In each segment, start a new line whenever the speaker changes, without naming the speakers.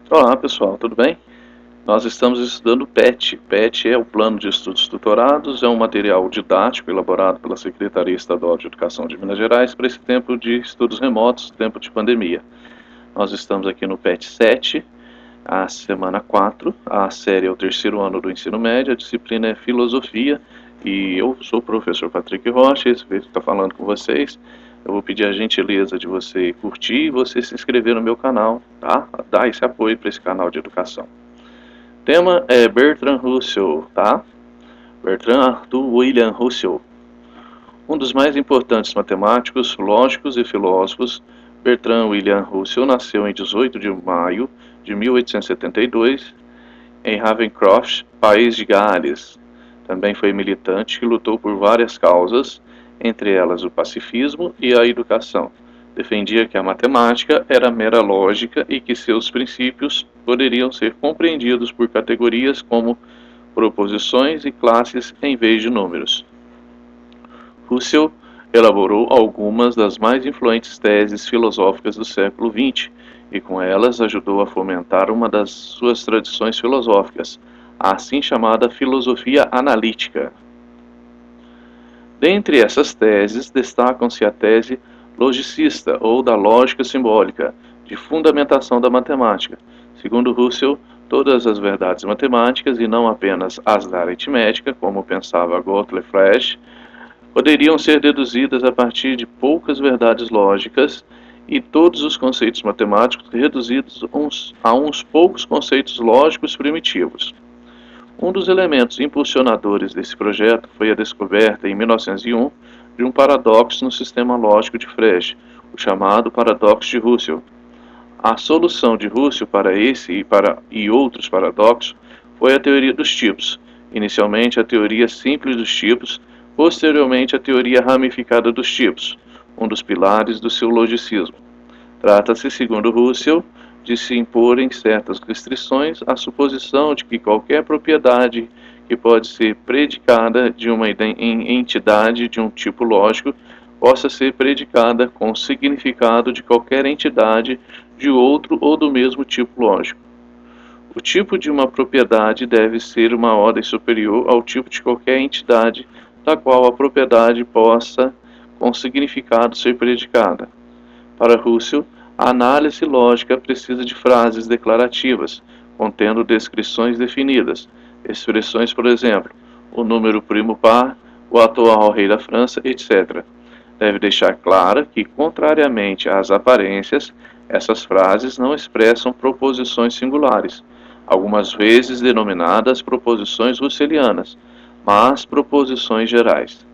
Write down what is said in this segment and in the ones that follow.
Olá pessoal, tudo bem? Nós estamos estudando o PET. PET é o Plano de Estudos Tutorados, é um material didático elaborado pela Secretaria Estadual de Educação de Minas Gerais para esse tempo de estudos remotos, tempo de pandemia. Nós estamos aqui no PET 7, a semana 4, a série é o terceiro ano do ensino médio, a disciplina é Filosofia, e eu sou o professor Patrick Rocha, esse que está falando com vocês. Eu vou pedir a gentileza de você curtir e você se inscrever no meu canal, tá? Dar esse apoio para esse canal de educação. O tema é Bertrand Russell, tá? Bertrand Arthur William Russell. Um dos mais importantes matemáticos, lógicos e filósofos, Bertrand William Russell nasceu em 18 de maio de 1872 em Ravencroft, País de Gales. Também foi militante que lutou por várias causas, entre elas o pacifismo e a educação. Defendia que a matemática era mera lógica e que seus princípios poderiam ser compreendidos por categorias como proposições e classes em vez de números. Russell elaborou algumas das mais influentes teses filosóficas do século XX e com elas ajudou a fomentar uma das suas tradições filosóficas, a assim chamada filosofia analítica. Dentre essas teses, destacam-se a tese logicista ou da lógica simbólica, de fundamentação da matemática. Segundo Russell, todas as verdades matemáticas, e não apenas as da aritmética, como pensava Gottlob Frege, poderiam ser deduzidas a partir de poucas verdades lógicas e todos os conceitos matemáticos reduzidos a uns poucos conceitos lógicos primitivos. Um dos elementos impulsionadores desse projeto foi a descoberta, em 1901, de um paradoxo no sistema lógico de Frege, o chamado paradoxo de Russell. A solução de Russell para esse e outros paradoxos foi a teoria dos tipos, inicialmente a teoria simples dos tipos, posteriormente a teoria ramificada dos tipos, um dos pilares do seu logicismo. Trata-se, segundo Russell, de se imporem certas restrições à suposição de que qualquer propriedade que pode ser predicada de uma entidade de um tipo lógico possa ser predicada com o significado de qualquer entidade de outro ou do mesmo tipo lógico. O tipo de uma propriedade deve ser uma ordem superior ao tipo de qualquer entidade da qual a propriedade possa, com significado, ser predicada. Para Russell, a análise lógica precisa de frases declarativas, contendo descrições definidas, expressões, por exemplo, o número primo par, o atual rei da França, etc. Deve deixar clara que, contrariamente às aparências, essas frases não expressam proposições singulares, algumas vezes denominadas proposições russelianas, mas proposições gerais.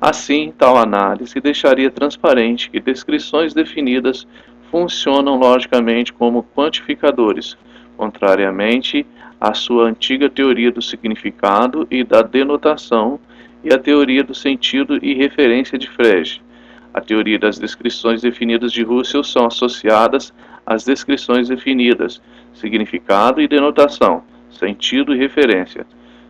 Assim, tal análise deixaria transparente que descrições definidas funcionam logicamente como quantificadores, contrariamente à sua antiga teoria do significado e da denotação e à teoria do sentido e referência de Frege. A teoria das descrições definidas de Russell são associadas às descrições definidas, significado e denotação, sentido e referência.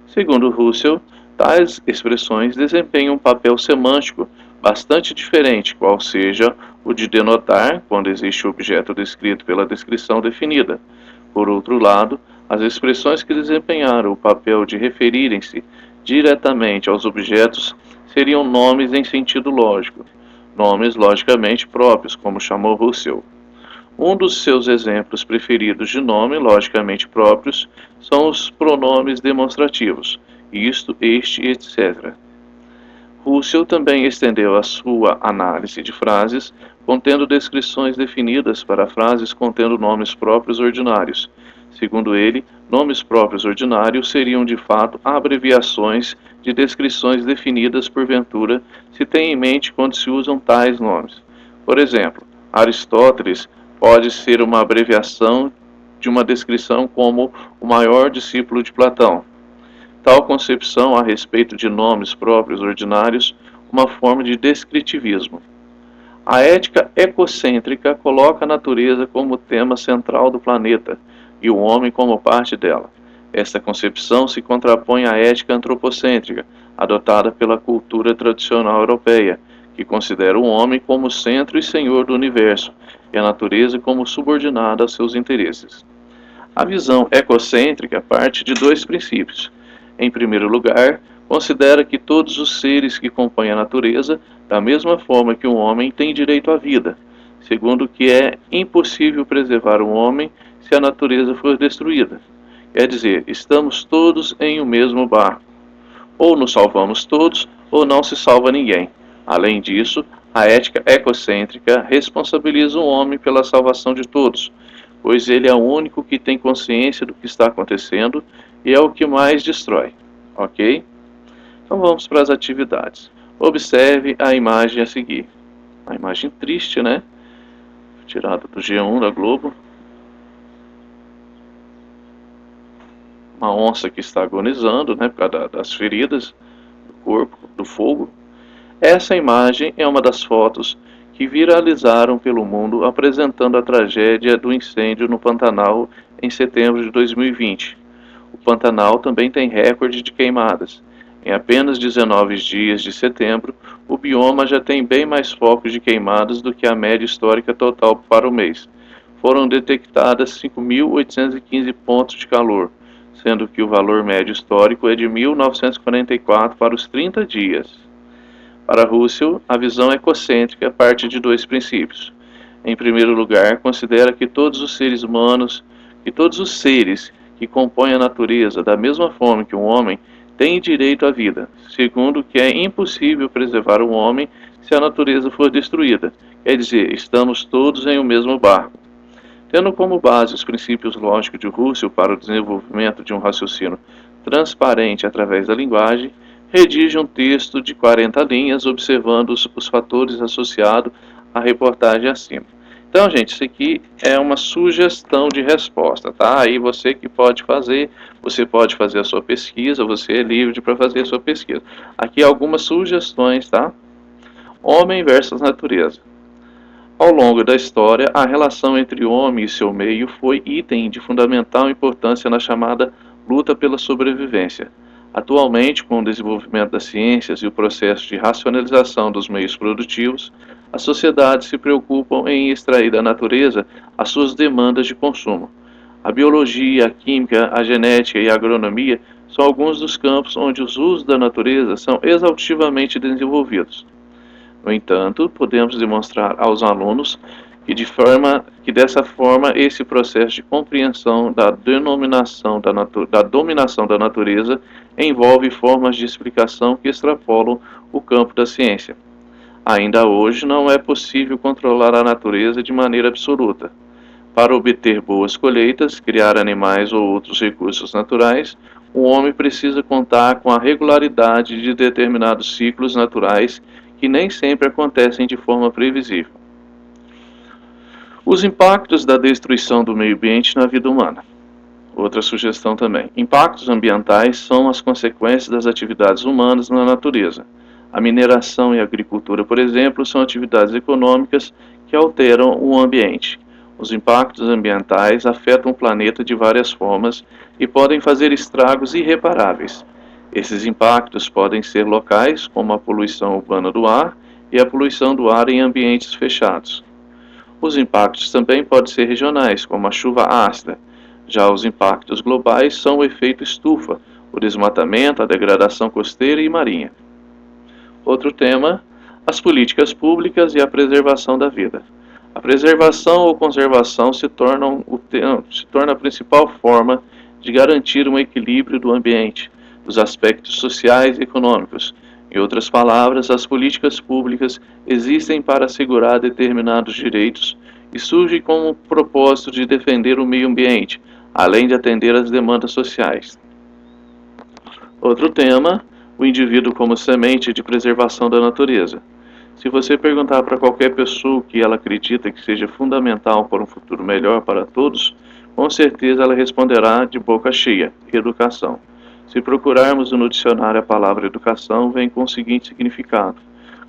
Segundo Russell, tais expressões desempenham um papel semântico bastante diferente, qual seja o de denotar, quando existe o objeto descrito pela descrição definida. Por outro lado, as expressões que desempenharam o papel de referirem-se diretamente aos objetos seriam nomes em sentido lógico, nomes logicamente próprios, como chamou Russell. Um dos seus exemplos preferidos de nome logicamente próprios são os pronomes demonstrativos, isto, este, etc. Russell também estendeu a sua análise de frases contendo descrições definidas para frases contendo nomes próprios ordinários. Segundo ele, nomes próprios ordinários seriam de fato abreviações de descrições definidas porventura se tem em mente quando se usam tais nomes. Por exemplo, Aristóteles pode ser uma abreviação de uma descrição como o maior discípulo de Platão. Tal concepção a respeito de nomes próprios ordinários, uma forma de descritivismo. A ética ecocêntrica coloca a natureza como tema central do planeta e o homem como parte dela. Esta concepção se contrapõe à ética antropocêntrica, adotada pela cultura tradicional europeia, que considera o homem como centro e senhor do universo, e a natureza como subordinada a seus interesses. A visão ecocêntrica parte de dois princípios. Em primeiro lugar, considera que todos os seres que compõem a natureza, da mesma forma que um homem, têm direito à vida, segundo que é impossível preservar um homem se a natureza for destruída. Quer dizer, estamos todos em o mesmo barco. Ou nos salvamos todos, ou não se salva ninguém. Além disso, a ética ecocêntrica responsabiliza o homem pela salvação de todos, pois ele é o único que tem consciência do que está acontecendo e é o que mais destrói. Ok? Então vamos para as atividades. Observe a imagem a seguir. Uma imagem triste, né? Tirada do G1 da Globo. Uma onça que está agonizando, né, por causa das feridas do corpo, do fogo. Essa imagem é uma das fotos que viralizaram pelo mundo apresentando a tragédia do incêndio no Pantanal em setembro de 2020. O Pantanal também tem recorde de queimadas. Em apenas 19 dias de setembro, o bioma já tem bem mais focos de queimadas do que a média histórica total para o mês. Foram detectadas 5.815 pontos de calor, sendo que o valor médio histórico é de 1.944 para os 30 dias. Para Russell, a visão ecocêntrica parte de dois princípios. Em primeiro lugar, considera que todos os seres humanos, que todos os seres que compõem a natureza, da mesma forma que um homem, têm direito à vida. Segundo, que é impossível preservar um homem se a natureza for destruída. Quer dizer, estamos todos em o mesmo barco. Tendo como base os princípios lógicos de Russell para o desenvolvimento de um raciocínio transparente através da linguagem, redige um texto de 40 linhas observando os fatores associados à reportagem acima. Então, gente, isso aqui é uma sugestão de resposta, tá? Aí você que pode fazer, você pode fazer a sua pesquisa, você é livre para fazer a sua pesquisa. Aqui algumas sugestões, tá? Homem versus natureza. Ao longo da história, a relação entre o homem e seu meio foi item de fundamental importância na chamada luta pela sobrevivência. Atualmente, com o desenvolvimento das ciências e o processo de racionalização dos meios produtivos, as sociedades se preocupam em extrair da natureza as suas demandas de consumo. A biologia, a química, a genética e a agronomia são alguns dos campos onde os usos da natureza são exaustivamente desenvolvidos. No entanto, podemos demonstrar aos alunos que dessa forma esse processo de compreensão da dominação da natureza envolve formas de explicação que extrapolam o campo da ciência. Ainda hoje não é possível controlar a natureza de maneira absoluta. Para obter boas colheitas, criar animais ou outros recursos naturais, o homem precisa contar com a regularidade de determinados ciclos naturais que nem sempre acontecem de forma previsível. Os impactos da destruição do meio ambiente na vida humana. Outra sugestão também. Impactos ambientais são as consequências das atividades humanas na natureza. A mineração e a agricultura, por exemplo, são atividades econômicas que alteram o ambiente. Os impactos ambientais afetam o planeta de várias formas e podem fazer estragos irreparáveis. Esses impactos podem ser locais, como a poluição urbana do ar e a poluição do ar em ambientes fechados. Os impactos também podem ser regionais, como a chuva ácida. Já os impactos globais são o efeito estufa, o desmatamento, a degradação costeira e marinha. Outro tema, as políticas públicas e a preservação da vida. A preservação ou conservação se torna a principal forma de garantir um equilíbrio do ambiente, dos aspectos sociais e econômicos. Em outras palavras, as políticas públicas existem para assegurar determinados direitos e surgem com o propósito de defender o meio ambiente, além de atender às demandas sociais. Outro tema, o indivíduo como semente de preservação da natureza. Se você perguntar para qualquer pessoa o que ela acredita que seja fundamental para um futuro melhor para todos, com certeza ela responderá de boca cheia: educação. Se procurarmos no dicionário a palavra educação, vem com o seguinte significado: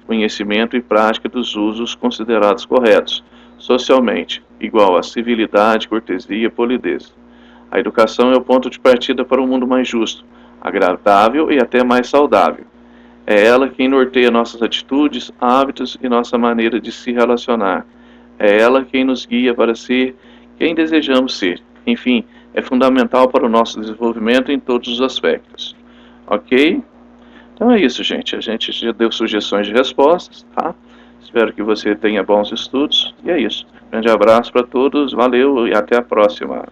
conhecimento e prática dos usos considerados corretos, socialmente, igual a civilidade, cortesia, polidez. A educação é o ponto de partida para um mundo mais justo, agradável e até mais saudável. É ela quem norteia nossas atitudes, hábitos e nossa maneira de se relacionar. É ela quem nos guia para ser quem desejamos ser. Enfim, é fundamental para o nosso desenvolvimento em todos os aspectos. Ok? Então é isso, gente. A gente já deu sugestões de respostas, tá? Espero que você tenha bons estudos. E é isso. Grande abraço para todos, valeu e até a próxima.